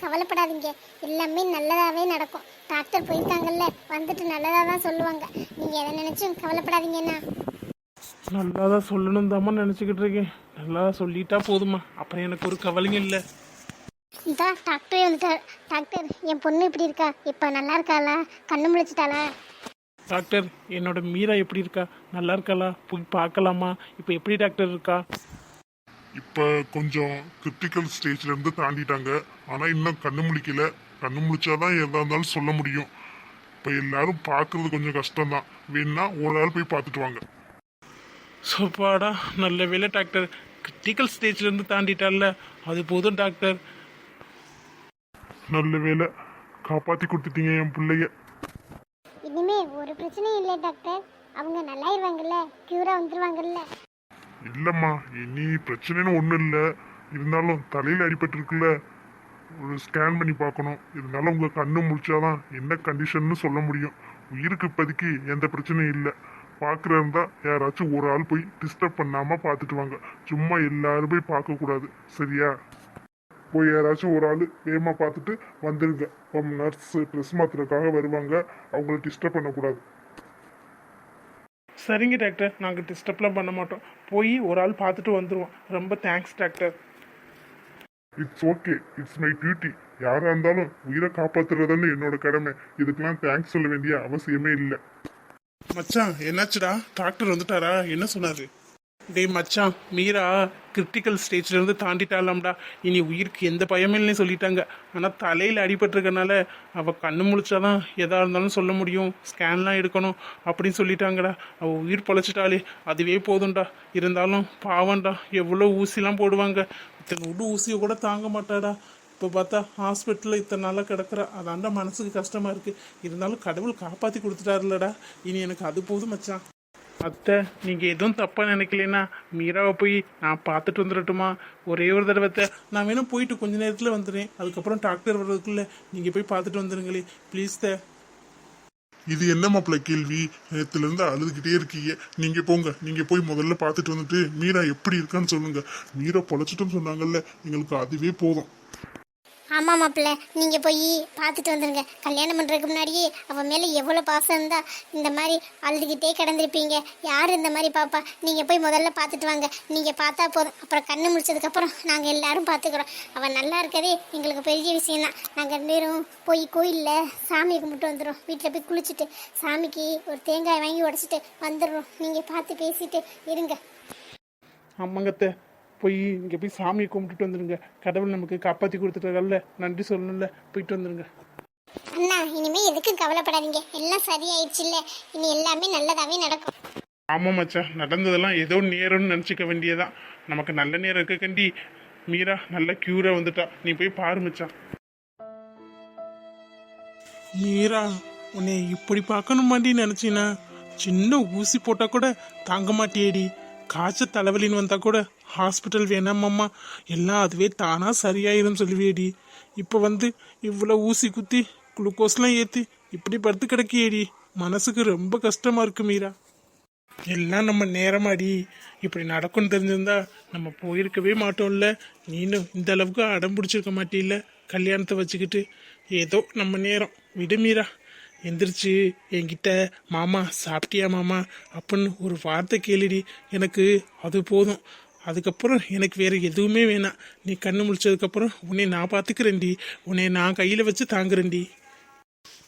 கவலைப்படாதீங்க. எல்லாமே நல்லதாகவே நடக்கும். டாக்டர் போயிருக்காங்கல்ல, வந்துட்டு நல்லதாக தான் சொல்லுவாங்க. நீங்கள் எதை நினச்சும் கவலைப்படாதீங்கண்ணா. நல்லா தான் சொல்லணும் தாம்மா நினச்சிக்கிட்டு இருக்கேன். நல்லா சொல்லிட்டா போதுமா, அப்புறம் எனக்கு ஒரு கவலையும் இல்லை. இதா டாக்டரே வந்துட்டார். டாக்டர், என் பொண்ணு இப்படி இருக்கா? இப்போ நல்லா இருக்காளா? கண்ணு முழிச்சிட்டாளா? டாக்டர், என்னோட மீரா எப்படி இருக்கா? நல்லா இருக்காளா? போய் பார்க்கலாமா? இப்போ எப்படி டாக்டர் இருக்கா? இப்போ கொஞ்சம் கிரிட்டிக்கல் ஸ்டேஜ்ல இருந்து தாண்டிட்டாங்க. ஆனா இன்னும் கண்ணு முழிக்கல. கண்ணு முழிச்சாதான் எதா இருந்தாலும் சொல்ல முடியும். இப்போ எல்லாரும் பார்க்கறது கொஞ்சம் கஷ்டம்தான். வேணா ஒரு ஆள் போய் பார்த்துட்டு வாங்க. சோப்பாடா, நல்ல வேலை டாக்டர். கிரிட்டிக்கல் ஸ்டேஜ்லேருந்து தாண்டிட்டால, அது போதும் டாக்டர். நல்ல வேலை, காப்பாத்தி கொடுத்துட்டீங்க என் பிள்ளைய. இனிமே ஒரு பிரச்சனையும் இல்லை டாக்டர். அவங்க நல்லாயிருவாங்கல்ல, க்யூரா வந்துருவாங்கல்ல. இல்லம்மா, இனி பிரச்சனைன்னு ஒன்றும் இல்லை. இருந்தாலும் தலையில் அடிபட்டிருக்குல்ல, ஒரு ஸ்கேன் பண்ணி பார்க்கணும். இருந்தாலும் உங்கள் கண்ணு முழிச்சாதான் என்ன கண்டிஷன்னு சொல்ல முடியும். உயிருக்கு இப்போதைக்கு எந்த பிரச்சனையும் இல்லை. பார்க்குறா இருந்தா யாராச்சும் ஒரு ஆள் போய் டிஸ்டர்ப் பண்ணாமல் பார்த்துட்டு வாங்க. சும்மா எல்லாரும் போய் பார்க்கக்கூடாது, சரியா? போய் யாராச்சும் ஒரு ஆள் வேகமாக பார்த்துட்டு வந்துடுங்க. நர்ஸ் ட்ரெஸ் மாத்துறதுக்காக வருவாங்க, அவங்கள டிஸ்டர்ப் பண்ணக்கூடாது. சரிங்க டாக்டர், நாங்கள் டிஸ்டர்ப்லாம் பண்ண மாட்டோம். போய் ஒரு ஆள் பார்த்துட்டு வந்துடுவோம். ரொம்ப thanks doctor. It's okay, it's my duty. யாராக இருந்தாலும் உயிரை காப்பாற்றுறதுன்னு என்னோட கடமை. இதுக்கெல்லாம் தேங்க்ஸ் சொல்ல வேண்டிய அவசியமே இல்லை. மச்சான், என்னாச்சுடா? டாக்டர் வந்துட்டாரா? என்ன சொன்னாரு? டேய் மச்சான், மீரா கிரிட்டிக்கல் ஸ்டேஜ்லேருந்து தாண்டிட்டாலாம்டா. இனி உயிருக்கு எந்த பயமே இல்லைன்னு சொல்லிட்டாங்க. ஆனால் தலையில் அடிபட்டிருக்கனால அவள் கண்ணு முழிச்சாதான் எதாக இருந்தாலும் சொல்ல முடியும், ஸ்கேன்லாம் எடுக்கணும் அப்படின்னு சொல்லிட்டாங்கடா. அவள் உயிர் பொழைச்சிட்டாலே அதுவே போதும்டா. இருந்தாலும் பாவம்டா, எவ்வளோ ஊசிலாம் போடுவாங்க. இத்தனை ஊசியை கூட தாங்க மாட்டாடா. இப்போ பார்த்தா ஹாஸ்பிட்டலில் இத்தனை நாளாக கிடக்குறா. அதாண்டா மனசுக்கு கஷ்டமாக இருக்குது. இருந்தாலும் கடவுள் காப்பாற்றி கொடுத்துட்டாருலடா. இனி எனக்கு அது போதும் மச்சான். அத்தை, நீங்கள் எதுவும் தப்பாக நினைக்கலனா மீராவை போய் நான் பார்த்துட்டு வந்துடட்டுமா? ஒரே ஒரு தடவை நான் வேணும் போயிட்டு கொஞ்ச நேரத்தில் வந்துடுறேன். அதுக்கப்புறம் டாக்டர் வர்றதுக்குள்ளே நீங்கள் போய் பார்த்துட்டு வந்துடுங்களே ப்ளீஸ் த. இது என்ன மாப்பிள்ள கேள்வி? நேரத்துலேருந்து அழுதுகிட்டே இருக்கீங்க. நீங்கள் போங்க, நீங்கள் போய் முதல்ல பார்த்துட்டு வந்துட்டு மீரா எப்படி இருக்கான்னு சொல்லுங்க. மீரா பொழைச்சிட்டோன்னு சொன்னாங்கல்ல, எங்களுக்கு அதுவே போதும். ஆமாம் மாப்பிள்ள, நீங்கள் போய் பார்த்துட்டு வந்துடுங்க. கல்யாணம் பண்ணுறதுக்கு முன்னாடியே அவன் மேலே எவ்வளோ பாசம் இருந்தால் இந்த மாதிரி அழுதுகிட்டே கிடந்திருப்பீங்க. யார் இந்த மாதிரி பாப்பா? நீங்கள் போய் முதல்ல பார்த்துட்டு வாங்க. நீங்கள் பார்த்தா போதும், அப்புறம் கண்ணு முடிச்சதுக்கப்புறம் நாங்கள் எல்லாரும் பார்த்துக்குறோம். அவன் நல்லா இருக்கதே எங்களுக்கு பெரிய விஷயம்தான். நாங்கள் 2 பேரும் போய் கோயிலில் சாமியை கும்பிட்டு வந்துடும். வீட்டில் போய் குளிச்சுட்டு சாமிக்கு ஒரு தேங்காய் வாங்கி உடச்சிட்டு வந்துடுறோம். நீங்கள் பார்த்து பேசிட்டு இருங்க. ஆமாங்கத்தை, போய் இங்கே போய் சாமியை கும்பிட்டுட்டு வந்துடுங்க. கடவுள் நமக்கு காப்பாற்றி கொடுத்துட்டாங்கல்ல, நன்றி சொல்லணும்ல, போயிட்டு வந்துடுங்க. அண்ணா, இனிமே எதுக்கும் கவலைப்படாதீங்க. எல்லாம் சரியாயிடுச்சு இல்லை? இனி எல்லாமே நல்லதாகவே நடக்கும். ஆமாம் மச்சான், நடந்ததெல்லாம் ஏதோ நேரம்னு நினச்சிக்க வேண்டியதான். நமக்கு நல்ல நேரம் இருக்க கண்டி மீரா நல்ல க்யூராக வந்துட்டா. நீ போய் பாரு மச்சான். மீரா, உன்னை இப்படி பார்க்கணும் மாட்டி நினச்சினா சின்ன ஊசி போட்டால் கூட தாங்க மாட்டியேடி. காய்ச்சல் தலைவலின்னு வந்தால் கூட ஹாஸ்பிட்டல் வேணாமம்மா, எல்லாம் அதுவே தானாக சரியாயிரும் சொல்லுவேடி. இப்போ வந்து இவ்வளோ ஊசி குத்தி குளுக்கோஸ்லாம் ஏற்றி இப்படி படுத்து கிடக்கியேடி. மனசுக்கு ரொம்ப கஷ்டமாக இருக்கு மீரா. எல்லாம் நம்ம நேரமாடி. இப்படி நடக்கும்னு தெரிஞ்சிருந்தா நம்ம போயிருக்கவே மாட்டோம்ல. நீனும் இந்த அளவுக்கு அடம் பிடிச்சிருக்க மாட்டில்ல கல்யாணத்தை வச்சுக்கிட்டு. ஏதோ நம்ம நேரம் விடு மீரா. எந்திரிச்சு என்கிட்ட மாமா சாப்பிட்டியா மாமா அப்படின்னு ஒரு வார்த்தை கேளுடி. எனக்கு அது போதும். அதுக்கப்புறம் எனக்கு வேறு எதுவுமே வேணாம். நீ கண்ணு முழிச்சதுக்கப்புறம் உன்னை நான் பார்த்துக்கிறேன்டி. உன்னை நான் கையில் வச்சு தாங்குறேன்டி.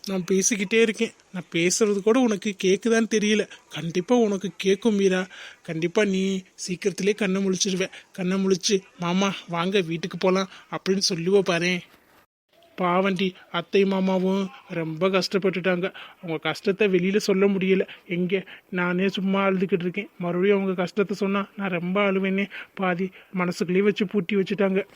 நான் பேசிக்கிட்டே இருக்கேன். நான் பேசுறது கூட உனக்கு கேட்குதான்னு தெரியல. கண்டிப்பாக உனக்கு கேட்கும் மீரா. கண்டிப்பாக நீ சீக்கிரத்திலே கண்ணை முழிச்சிடுவேன். கண்ணை முழிச்சு மாமா வாங்க வீட்டுக்கு போகலாம் அப்படின்னு சொல்லுவ பாரேன். பாவண்டி, அத்தை மாமாவும் ரொம்ப கஷ்டப்பட்டுட்டாங்க. அவங்க கஷ்டத்தை வெளியில் சொல்ல முடியல. எங்கே நானே சும்மா அழுதுகிட்டு இருக்கேன். மறுபடியும் அவங்க கஷ்டத்தை சொன்னால் நான் ரொம்ப அழுவேனே. பாதி மனசுக்குள்ளேயே வச்சு பூட்டி வச்சுட்டாங்க.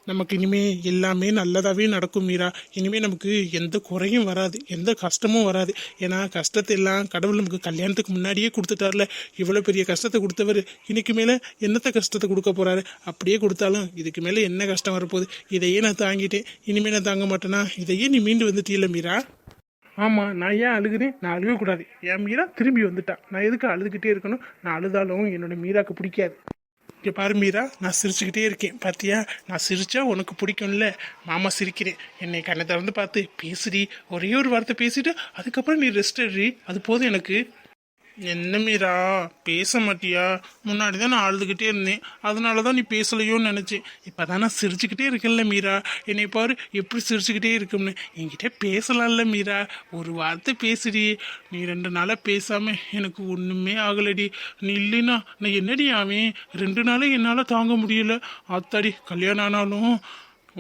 நமக்கு இனிமே எல்லாமே நல்லதாகவே நடக்கும் மீரா. இனிமேல் நமக்கு எந்த குறையும் வராது, எந்த கஷ்டமும் வராது. ஏன்னா கஷ்டத்தை எல்லாம் கடவுள் நமக்கு கல்யாணத்துக்கு முன்னாடியே கொடுத்துட்டார்ல. இவ்வளோ பெரிய கஷ்டத்தை கொடுத்தவர் இன்னைக்கு மேலே என்னத்தை கஷ்டத்தை கொடுக்க போகிறாரு? அப்படியே கொடுத்தாலும் இதுக்கு மேலே என்ன கஷ்டம் வரப்போகுது? இதையே நான் தாங்கிட்டேன், இனிமேல் நான் தாங்க மாட்டேனா? இதையே நீ மீண்டு வந்துட்டீல்ல மீரா. ஆமாம், நான் ஏன் அழுகுறேன்? நான் அழுகக்கூடாது. என் மீரா திரும்பி வந்துட்டா. நான் எதுக்கு அழுதுகிட்டே இருக்கணும்? நான் அழுதாலும் என்னோட மீராக்கு பிடிக்காது. இங்கே பாரு மீரா, நான் சிரிச்சுக்கிட்டே இருக்கேன் பாத்தியா? நான் சிரிச்சா உனக்கு பிடிக்கும்ல, மாமா சிரிக்கிறேன். என்னை கண்ணை திறந்து பார்த்து பேசுடி, ஒரே ஒரு வார்த்தை பேசிட்டு அதுக்கப்புறம் நீ ரெஸ்ட் எடுறி, அது போதும் எனக்கு. என்ன மீரா பேச மாட்டியா? முன்னாடி தான் நான் அழுதுகிட்டே இருந்தேன், அதனால தான் நீ பேசலையோன்னு நினச்சேன். இப்போ தான் நான் சிரிச்சுக்கிட்டே இருக்கேன்ல மீரா, என்னை பாரு எப்படி சிரிச்சுக்கிட்டே இருக்கும்னு. என்கிட்ட பேசலாம்ல மீரா, ஒரு வார்த்தை பேசுடி. நீ 2 நாளாக பேசாம எனக்கு ஒன்றுமே ஆகலடி. நீ இல்லைன்னா நான் என்னடி ஆவேன்? 2 நாளே என்னால் தாங்க முடியல. ஆத்தாடி, கல்யாணம் ஆனாலும்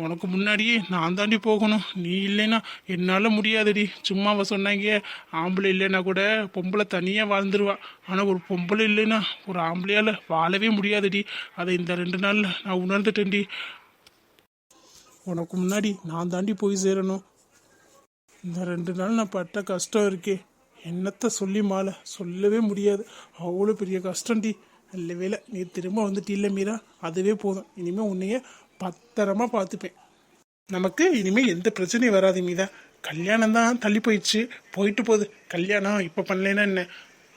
உனக்கு முன்னாடியே நான் தாண்டி போகணும். நீ இல்லைன்னா என்னால் முடியாதுடி. சும்மாவ சொன்னாங்க, ஆம்பளை இல்லைன்னா கூட பொம்பளை தனியாக வாழ்ந்துருவா, ஆனால் ஒரு பொம்பளை இல்லைன்னா ஒரு ஆம்பளையால் வாழவே முடியாதுடி. அதை இந்த 2 நாளில் நான் உணர்ந்துட்டேன்டி. உனக்கு முன்னாடி நான் தாண்டி போய் சேரணும். இந்த 2 நாள் நான் பட்ட கஷ்டம் இருக்கே, என்னத்த சொல்லி மாலை சொல்லவே முடியாது. அவ்வளோ பெரிய கஷ்டம்டி. நல்ல வேளை நீ திரும்ப வந்துட்டில்ல மீரா, அதுவே போதும். இனிமேல் உன்னைய பத்திரமா பார்த்துப்பேன். நமக்கு இனிமேல் எந்த பிரச்சனையும் வராது மீதா. கல்யாணம் தான் தள்ளி போயிடுச்சு, போயிட்டு போகுது. கல்யாணம் இப்போ பண்ணலைன்னா என்ன,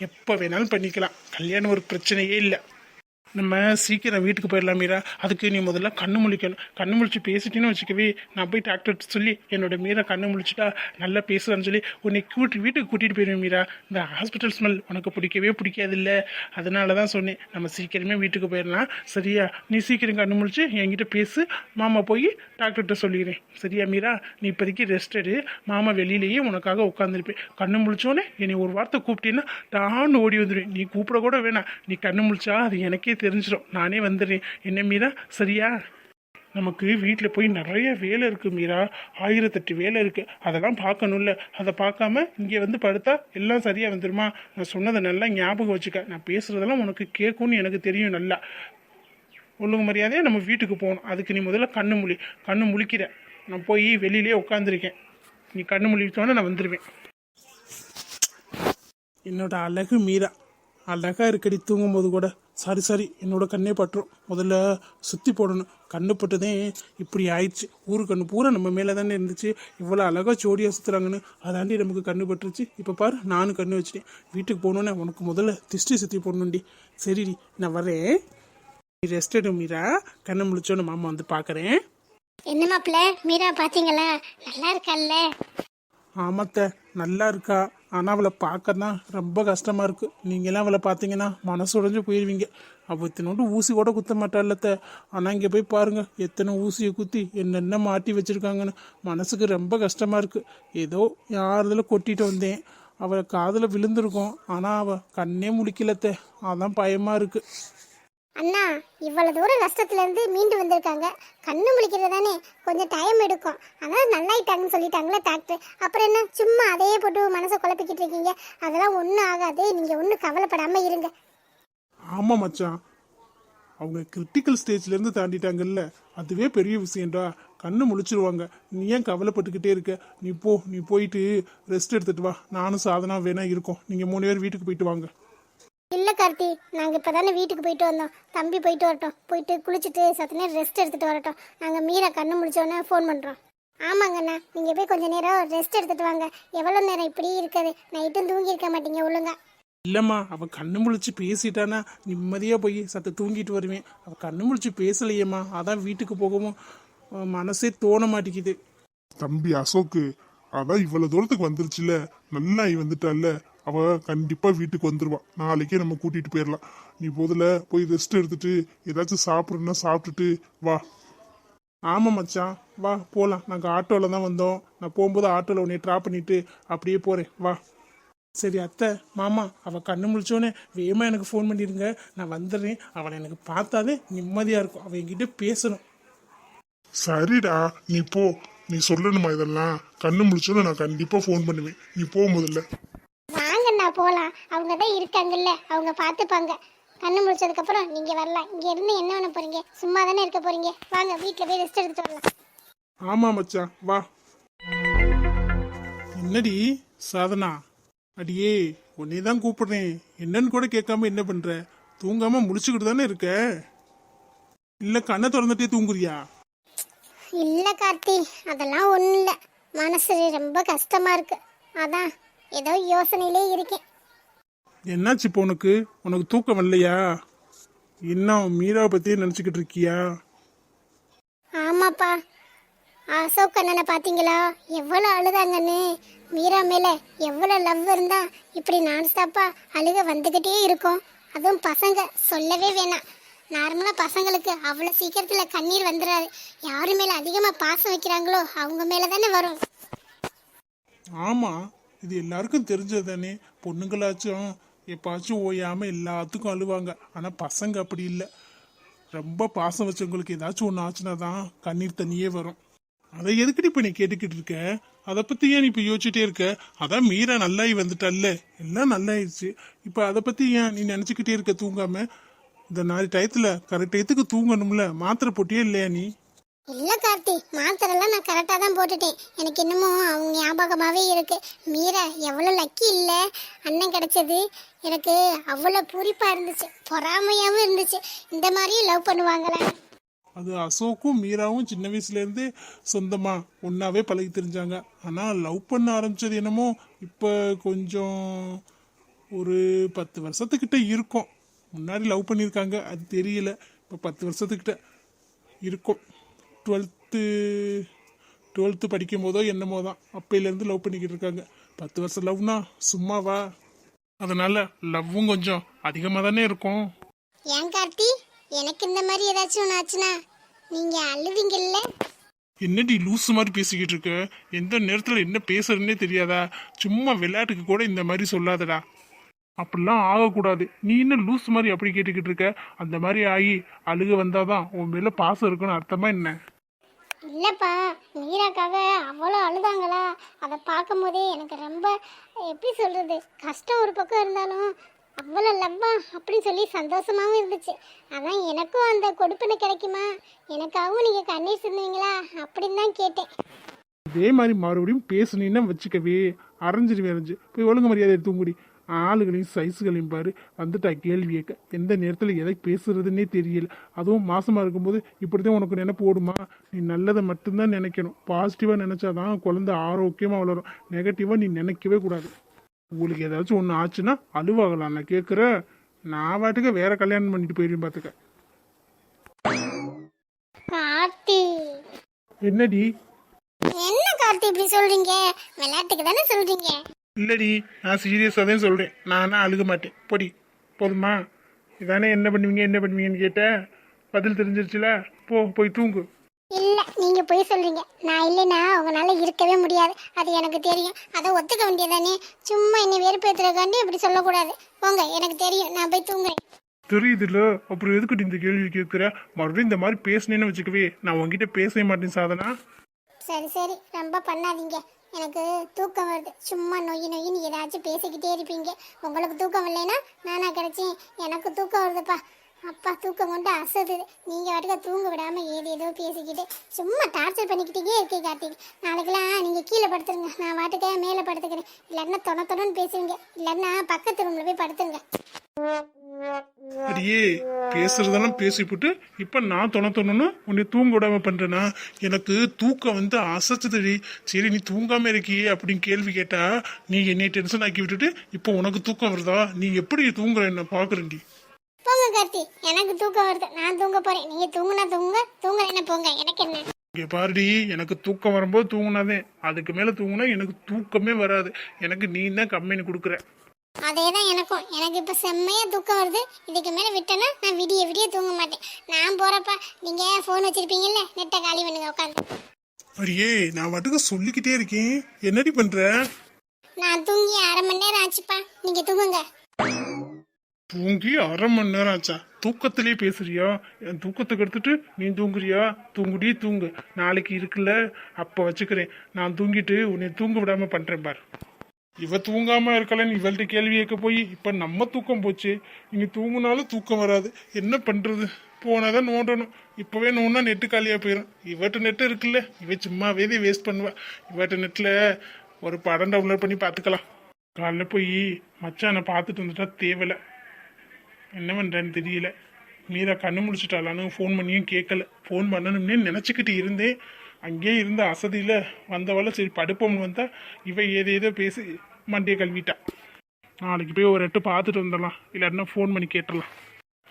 எப்போ வேணாலும் பண்ணிக்கலாம். கல்யாணம் ஒரு பிரச்சனையே இல்லை. நம்ம சீக்கிரம் வீட்டுக்கு போயிடலாம் மீரா. அதுக்கு நீ முதல்ல கண்ணு முழிக்கணும். கண்ணு முழிச்சு பேசிட்டேன்னு வச்சுக்கவே, நான் போய் டாக்டர்கிட்ட சொல்லி என்னோட மீரா கண்ணு முழிச்சிட்டா நல்லா பேசுறான்னு சொல்லி உன்னை வீட்டுக்கு கூட்டிகிட்டு போயிடுவேன் மீரா. இந்த ஹாஸ்பிட்டல் ஸ்மெல் உனக்கு பிடிக்கவே பிடிக்காது இல்லை, அதனால தான் சொன்னேன் நம்ம சீக்கிரமே வீட்டுக்கு போயிடலாம். சரியா? நீ சீக்கிரம் கண்ணு முழிச்சு என்கிட்ட பேசு, மாமா போய் டாக்டர்கிட்ட சொல்லிடுறேன். சரியா மீரா? நீ இப்போதைக்கு ரெஸ்ட் எடு. மாமா வெளியிலேயே உனக்காக உட்காந்துருப்பேன். கண்ணு முழிச்சோன்னே என்னை ஒரு வார்த்தை கூப்பிட்டீங்கன்னா டான்னு ஓடி வந்துடுவேன். நீ கூப்பிட கூட வேணாம், நீ கண்ணு முழிச்சா அது எனக்கே தெரிஞ்சிடும், நானே வந்துடுறேன். என்ன மீரா? சரியா? நமக்கு வீட்டில் போய் நிறைய வேலை இருக்குது மீரா, 1008 வேலை இருக்குது, அதெல்லாம் பார்க்கணும்ல. அதை பார்க்காம இங்கே வந்து படுத்தா எல்லாம் சரியாக வந்துடுமா? நான் சொன்னதை நல்லா ஞாபகம் வச்சுக்க. நான் பேசுகிறதெல்லாம் உனக்கு கேட்கும்னு எனக்கு தெரியும் நல்லா. ஒழுங்கு மரியாதையாக நம்ம வீட்டுக்கு போகணும். அதுக்கு நீ முதல்ல கண்ணு முழிக்கிற. நான் போய் வெளியிலே உட்காந்துருக்கேன். நீ கண்ணு முழிச்சோன்னே நான் வந்துடுவேன். என்னோட அழகு மீரா, அழகா இருக்கடி. தூங்கும்போது கூட சாரி என்னோட கண்ணே பட்டுரும். முதல்ல சுற்றி போடணும். கண்ணு பட்டுதே இப்படி ஆயிடுச்சு. ஊரு கண்ணு பூரா நம்ம மேலே தானே இருந்துச்சு. இவ்வளோ அழகாக ஜோடியாக சுற்றுறாங்கன்னு அதாண்டி நமக்கு கண்ணு பட்டுருச்சு. இப்போ பாரு, நானும் கண்ணு வச்சுட்டேன். வீட்டுக்கு போகணுன்னே உனக்கு முதல்ல திஷ்டி சுற்றி போடணுண்டி. சரிடி, நான் வரேன். நீ ரெஸ்ட் எடு மீரா. கண்ணை முழிச்சோன்னு மாமா வந்து பார்க்குறேன். என்ன மாப்பிள்ள, மீரா பார்த்தீங்களா? நல்லா இருக்கல்ல? ஆமாத்த, நல்லா இருக்கா. ஆனால் அவளை பார்க்க தான் ரொம்ப கஷ்டமாக இருக்குது. நீங்களாம் அவளை பார்த்தீங்கன்னா மனசு உடைஞ்சு போயிடுவீங்க. அவள் இத்தனோண்டு ஊசி கூட குத்த மாட்டாள்லத்த. ஆனால் இங்கே போய் பாருங்கள், எத்தனை ஊசியை குத்தி என்னென்ன மாட்டி வச்சுருக்காங்கன்னு. மனசுக்கு ரொம்ப கஷ்டமாக இருக்குது. ஏதோ யாருதில் கொட்டிட்டு வந்தேன், அவளை காதில் விழுந்திருக்கோம். ஆனால் அவள் கண்ணே முழிக்கலத்த, அதான் பயமாக இருக்குது. அண்ணா, இவ்வளவு தூரம் கஷ்டத்துல இருந்து மீண்டு வந்திருக்காங்க. கண்ணு முழிக்கிறது தானே கொஞ்சம் டைம் எடுக்கும். ஆனால் நல்லாயிட்டாங்கன்னு சொல்லிட்டாங்களே டாக்டர். அப்புறம் என்ன சும்மா அதையே போட்டு மனசை குழப்பிக்கிட்டு இருக்கீங்க? அதெல்லாம் ஒன்றும் ஆகாது, நீங்கள் ஒன்றும் கவலைப்படாமல் இருங்க. ஆமாம் மச்சான், அவங்க கிரிட்டிக்கல் ஸ்டேஜ்லேருந்து தாண்டிட்டாங்கல்ல, அதுவே பெரிய விஷயம்டா. கண்ணு முழிச்சிருவாங்க. நீ ஏன் கவலைப்பட்டுக்கிட்டே இருக்க? நீ போயிட்டு ரெஸ்ட் எடுத்துட்டு வா. நானும் சாதனா வேணா இருக்கோம். நீங்கள் 3 பேர் வீட்டுக்கு போயிட்டு வாங்க. இல்லை கார்த்தி, நாங்கள் இப்போ தானே வீட்டுக்கு போயிட்டு வந்தோம். தம்பி போயிட்டு வரட்டும், போயிட்டு குளிச்சுட்டு சத்து நேரம் ரெஸ்ட் எடுத்துகிட்டு வரட்டும். நாங்கள் மீரா கண்ணு முடிச்சோடனே ஃபோன் பண்ணுறோம். ஆமாங்கண்ணா, நீங்கள் போய் கொஞ்சம் நேரம் ரெஸ்ட் எடுத்துகிட்டு வாங்க. எவ்வளோ நேரம் இப்படி இருக்காது? நைட்டும் தூங்கி இருக்க மாட்டீங்க ஒழுங்கா. இல்லைம்மா, அவள் கண்ணு முழிச்சு பேசிட்டானா நிம்மதியாக போய் சத்த தூங்கிட்டு வருவேன். அவள் கண்ணு முழிச்சு பேசலையேம்மா, அதான் வீட்டுக்கு போகவும் மனசே தோண மாட்டேங்குது. தம்பி அசோக்கு, அதான் இவ்வளவு தூரத்துக்கு வந்துருச்சுல, நல்லா வந்துட்டால, அவ கண்டிப்பா வீட்டுக்கு வந்துருவா. நாளைக்கே நம்ம கூட்டிட்டு போயிடலாம். நீ முதல்ல போய் ரெஸ்ட் எடுத்துட்டு ஏதாச்சும் சாப்பிடணும்னா சாப்பிட்டுட்டு வா. ஆமாம் மச்சான், வா போகலாம். நாங்கள் ஆட்டோவில் தான் வந்தோம். நான் போகும்போது ஆட்டோவில் உன்னை ட்ராப் பண்ணிவிட்டு அப்படியே போகிறேன், வா. சரி அத்தை, மாமா, அவள் கண்ணு முழிச்சோன்னே வேகமாக எனக்கு ஃபோன் பண்ணிடுங்க. நான் வந்துடுறேன். அவளை எனக்கு பார்த்தாலே நிம்மதியாக இருக்கும். அவள் என்கிட்ட பேசணும். சரிடா, நீ போ. நீ சொல்லணுமா இதெல்லாம்? கண்ணு முடிச்சோன்னு நான் கண்டிப்பா ஃபோன் பண்ணுவேன். நீ போ முதல்ல. வாங்கண்ணா போகலாம். அவங்க தான் இருக்காங்கல்ல, அவங்க பார்த்துப்பாங்க. கண்ணு முடிச்சதுக்கப்புறம் நீங்கள் வரலாம். இங்கே இருந்து என்ன பண்ண போகிறீங்க? சும்மா தானே இருக்க போகிறீங்க. வாங்க, வீட்டில் போய் ரெஸ்ட் எடுத்துட்டு வரலாம். ஆமாம் மச்சான், வா. என்னடி சாதனா? அடியே, உன்னை தான் கூப்பிடுறேன். என்னன்னு கூட கேட்காம என்ன பண்ற? தூங்காம முடிச்சுக்கிட்டு தானே இருக்க? இல்ல கண்ணை திறந்துட்டே தூங்குறியா? இல்லை கார்த்தி, அதெல்லாம் ஒன்றும் இல்லை. மனசு ரொம்ப கஷ்டமாக இருக்கு. அதான் ஏதோ யோசனையிலே இருக்கேன். என்னாச்சு இப்போ உனக்கு? உனக்கு தூக்கம் இல்லையா? இன்னும் மீராவை பத்தியே நினைச்சுக்கிட்டு இருக்கியா? ஆமாப்பா, அசோக் அண்ணனை பார்த்தீங்களா எவ்வளோ அழுதாங்கன்னு. மீரா மேலே எவ்வளோ லவ் இருந்தா இப்படி நான் ஸ்டாப்பா அழுக வந்துக்கிட்டே இருக்கும். அதுவும் பசங்க சொல்லவே வேணாம். நார்மலாக பசங்களுக்கு அவ்வளோ சீக்கிரத்தில் கண்ணீர் வந்துடாது. யாரு மேலே அதிகமாக பாசம் வைக்கிறாங்களோ அவங்க மேலே தானே வரும். ஆமா, இது எல்லாருக்கும் தெரிஞ்சது தானே. பொண்ணுங்களாச்சும் எப்பாச்சும் ஓயாம எல்லாத்துக்கும் அழுவாங்க. ஆனா பசங்க அப்படி இல்லை. ரொம்ப பாசம் வச்சவங்களுக்கு ஏதாச்சும் ஒன்று ஆச்சுன்னா தான் கண்ணீர் தண்ணியே வரும். அதை எதுக்கிட்டு இப்போ நீ கேட்டுக்கிட்டு இருக்க? அதை பத்தி ஏன் நீ இப்போ யோசிச்சுட்டே இருக்க? அதான் மீரா நல்லாயி வந்துட்டல்ல, எல்லாம் நல்லாயிடுச்சு. இப்போ அதை பத்தி ஏன் நீ நினச்சிக்கிட்டே இருக்க தூங்காம? இந்த நாலு டயத்துல கரெக்ட் டயத்துக்கு தூங்கணும்ல. மாத்திரை போட்டியே இல்லையா நீ? இல்லை கார்த்தி, மாத்திரெல்லாம் நான் கரெக்டாக தான் போட்டுட்டேன். எனக்கு இன்னமும் அவங்க ஞாபகமாகவே இருக்கு. மீரா எவ்வளோ லக்கி இல்லை அண்ணன் கிடைச்சது. எனக்கு அவ்வளோ பூரிப்பாக இருந்துச்சு, பொறாமையாகவும் இருந்துச்சு. இந்த மாதிரியும் லவ் பண்ணுவாங்களே. அது அசோக்கும் மீராவும் சின்ன வயசுல இருந்தே சொந்தமா ஒன்னாவே பழகி தெரிஞ்சாங்க. ஆனா லவ் பண்ண ஆரம்பிச்சது என்னமோ இப்ப கொஞ்சம் ஒரு 10 வருஷத்துக்கிட்ட இருக்கும். முன்னாடி லவ் பண்ணியிருக்காங்க, அது தெரியல. இப்போ 10 வருஷத்துக்கிட்ட இருக்கும். 12th படிக்கும் போதோ என்னமோ தான் அப்பையிலேருந்து லவ் பண்ணிக்கிட்டு இருக்காங்க. 10 வருஷம் லவ்னா சும்மாவா? அதனால லவ்வும் கொஞ்சம் அதிகமாக தானே இருக்கும். ஏன் கார்த்தி, எனக்கு இந்த மாதிரி ஏதாச்சும் ஒன்று ஆச்சுன்னா நீங்கள் அழுவீங்கல்ல? என்னடி லூசு மாதிரி பேசிக்கிட்டு இருக்க? எந்த நேரத்தில் என்ன பேசுறதுன்னே தெரியாதா? சும்மா விளையாட்டுக்கு கூட இந்த மாதிரி சொல்லாதடா. அப்படிலாம் ஆகக்கூடாது. நீ என்ன லூஸ் மாதிரி அப்படி கேட்டுக்கிட்டு இருக்க? அந்த மாதிரி ஆகி அழுக வந்தாதான் உன் மேல பாசம் இருக்குன்னு அர்த்தமா என்ன? இல்லைப்பா, மீராக்காக அவ்வளோ அழுதாங்களா? அதை பார்க்கும் போதே எனக்கு ரொம்ப எப்படி சொல்கிறது, கஷ்டம் ஒரு பக்கம் இருந்தாலும் அவ்வளோ லவ்வா அப்படின்னு சொல்லி சந்தோஷமாகவும் இருந்துச்சு. அதான் எனக்கும் அந்த கொடுப்பினை கிடைக்குமா, எனக்காகவும் நீங்கள் கண்ணீர் சிந்துவீங்களா அப்படின்னு தான் கேட்டேன். இதே மாதிரி மறுபடியும் பேசுனீன்னா வச்சுக்கவே அரைஞ்சு போய் ஒழுங்கு மரியாதை தூங்குடி. ஆளுகளையும் சைஸுகளையும் பாரு, வந்துட்டா கேள்வி கேட்க. எந்த நேரத்தில் எதை பேசுறதுன்னே தெரியல. அதுவும் மாசமா இருக்கும்போது இப்படிதான் உனக்கு நினைப்பு ஓடுமா? நீ நல்லதை மட்டும்தான் நினைக்கணும். பாசிட்டிவாக நினைச்சாதான் குழந்தை ஆரோக்கியமாக வளரும். நெகட்டிவாக நீ நினைக்கவே கூடாது. உங்களுக்கு ஏதாச்சும் ஒன்று ஆச்சுன்னா அழுவாகலாம். நான் கேட்குறேன். நான் பாட்டுக்க வேற கல்யாணம் பண்ணிட்டு போயிருவேன் பார்த்துக்க. கார்த்தி, என்னடி? என்ன கார்த்தி இப்படி சொல்றீங்க? விளையாட்டுக்கு தானே சொல்றீங்க. இல்லடி, நான் சீரியஸாக தான் சொல்கிறேன். நானா அழுக மாட்டேன். பொடி போதுமா? இதானே என்ன பண்ணுவீங்கன்னு கேட்ட பதில் தெரிஞ்சிருச்சுல. போய் தூங்கு. இல்லை, நீங்கள் போய் சொல்றீங்க. நான் இல்லைன்னா உங்களால இருக்கவே முடியாது, அது எனக்கு தெரியும். அதை ஒத்துக்க வேண்டியதானே. சும்மா என்னை வெறுப்பேற்றுறக்காண்டி இப்படி சொல்லக்கூடாது. போங்க, எனக்கு தெரியும். நான் போய் தூங்குறேன். தெரியுதுல்ல, அப்புறம் எதுக்கிட்ட இந்த கேள்வி கேட்குற? மறுபடியும் இந்த மாதிரி பேசினேன்னு வச்சுக்கவே நான் உங்ககிட்ட பேசவே மாட்டேன் சாதனா. சரி சரி, ரொம்ப பண்ணாதீங்க. எனக்கு தூக்கம் வருது. சும்மா நொய்யின்னு ஏதாச்சும் பேசிக்கிட்டே இருப்பீங்க. உங்களுக்கு தூக்கம் இல்லைன்னா நானா கிடைச்சேன். எனக்கு தூக்கம் வருதுப்பா. அப்பா தூக்கம் கொண்டு அசதுது. நீங்கள் வாட்டுக்க தூங்க விடாமல் ஏதோ பேசிக்கிட்டு சும்மா டார்ச்சர் பண்ணிக்கிட்டே இருக்கே கார்த்திக். நாளைக்கெல்லாம் நீங்கள் கீழே படுத்துருங்க, நான் வாட்டுக்க மேலே படுத்துக்கிறேன். இல்லைன்னா தொணன்னு பேசுவீங்க. இல்லைன்னா பக்கத்து ரூமில் போய் படுத்துருங்க. அடியே, பேசுறதெல்லாம் பேசிவிட்டு இப்ப நான் தொணன்னு உன்னை தூங்க விடாம பண்றேனா? எனக்கு தூக்கம் வந்து அசைச்சதுடி. சரி, நீ தூங்காம இருக்கியே அப்படின்னு கேள்வி கேட்டா நீ என்னை டென்ஷன் ஆக்கி விட்டுட்டு இப்போ உனக்கு தூக்கம் வருதா? நீ எப்படி தூங்குற என்ன பாக்குறேன்டி. போங்க கார்த்தி, எனக்கு தூக்கம் வருது. நான் தூங்க போறேன். நீங்க தூங்குனா தூங்க, தூங்கலைன்னா போங்க. எனக்கு என்ன? இங்கே பாருடி, எனக்கு தூக்கம் வரும்போது தூங்குனாதே. அதுக்கு மேல தூங்குனா எனக்கு தூக்கமே வராது. எனக்கு நீ தான் கம்பெனி கொடுக்குற. அதே தான் எனக்கும். எனக்கு இப்போ செம்மையா தூக்கம் வருது. இதுக்கு மேலே விட்டேன்னா நான் விடிய தூங்க மாட்டேன். நான் போறப்ப நீங்க ஃபோன் வச்சிருப்பீங்கல்ல, நெட்டை காலி பண்ணுங்க உட்காந்து. அடியே, நான் வாட்டுக்க சொல்லிக்கிட்டே இருக்கேன். என்னடி பண்ற? நான் தூங்கி 1/2 மணி நேரம் ஆச்சுப்பா. நீங்க தூங்குங்க. தூங்கி 1/2 மணி நேரம் ஆச்சா? தூக்கத்திலே பேசுறியா? என் தூக்கத்துக்கு எடுத்துட்டு நீ தூங்குறியா? தூங்கு. நாளைக்கு இருக்குல்ல, அப்ப வச்சுக்கிறேன். நான் தூங்கிட்டு உன்னை தூங்க விடாம பண்றேன் பாரு. இவ தூங்காம இருக்கலன்னு இவள்கிட்ட கேள்வி கேட்க போய் இப்ப நம்ம தூக்கம் போச்சு. இனி தூங்குனாலும் தூக்கம் வராது. என்ன பண்றது? போனாதான் நோண்டணும். இப்பவே நோண்டா நெட்டு காலியா போயிடும். இவட்ட நெட்டு இருக்குல்ல, இவ சும்மாவே வேஸ்ட் பண்ணுவா. இவட்ட நெட்ல ஒரு படம் டவுன்லோட் பண்ணி பார்த்துக்கலாம். காலைல போய் மச்சானை பார்த்துட்டு வந்துட்டா தேவையில்ல. என்ன பண்ணுறேன்னு தெரியல. மீரா கண்ணு முடிச்சுட்டாலான்னு ஃபோன் பண்ணியும் கேட்கல. ஃபோன் பண்ணணும்னே நினச்சிக்கிட்டு இருந்தேன். அங்கேயே இருந்த அசதியில் வந்தவள சரி படுப்போம்னு வந்தா இவ ஏதேதோ பேசி மண்டியை கழுவிட்டா. நாளைக்கு போய் ஒரு எட்டு பார்த்துட்டு வந்துடலாம். இல்லாட்டினா ஃபோன் பண்ணி கேட்டுடலாம்.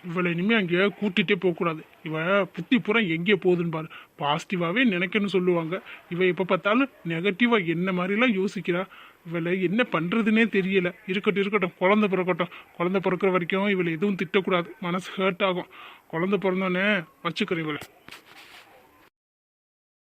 இவளை இனிமே அங்கே கூட்டிகிட்டே போகக்கூடாது. இவ புத்தி பூரா எங்கே போகுதுன்னு பாரு. பாசிட்டிவாகவே நினைக்கணும்னு சொல்லுவாங்க. இவ எப்போ பார்த்தாலும் நெகட்டிவாக என்ன மாதிரிலாம் யோசிக்கிறா. இவளை என்ன பண்ணுறதுனே தெரியல. இருக்கட்டும் இருக்கட்டும், குழந்தை பிறக்கட்டும். குழந்தை பிறக்கிற வரைக்கும் இவளை எதுவும் திட்டக்கூடாது, மனசு ஹர்ட் ஆகும். குழந்தை பிறந்தோடனே வச்சுக்கிறேன் இவளை.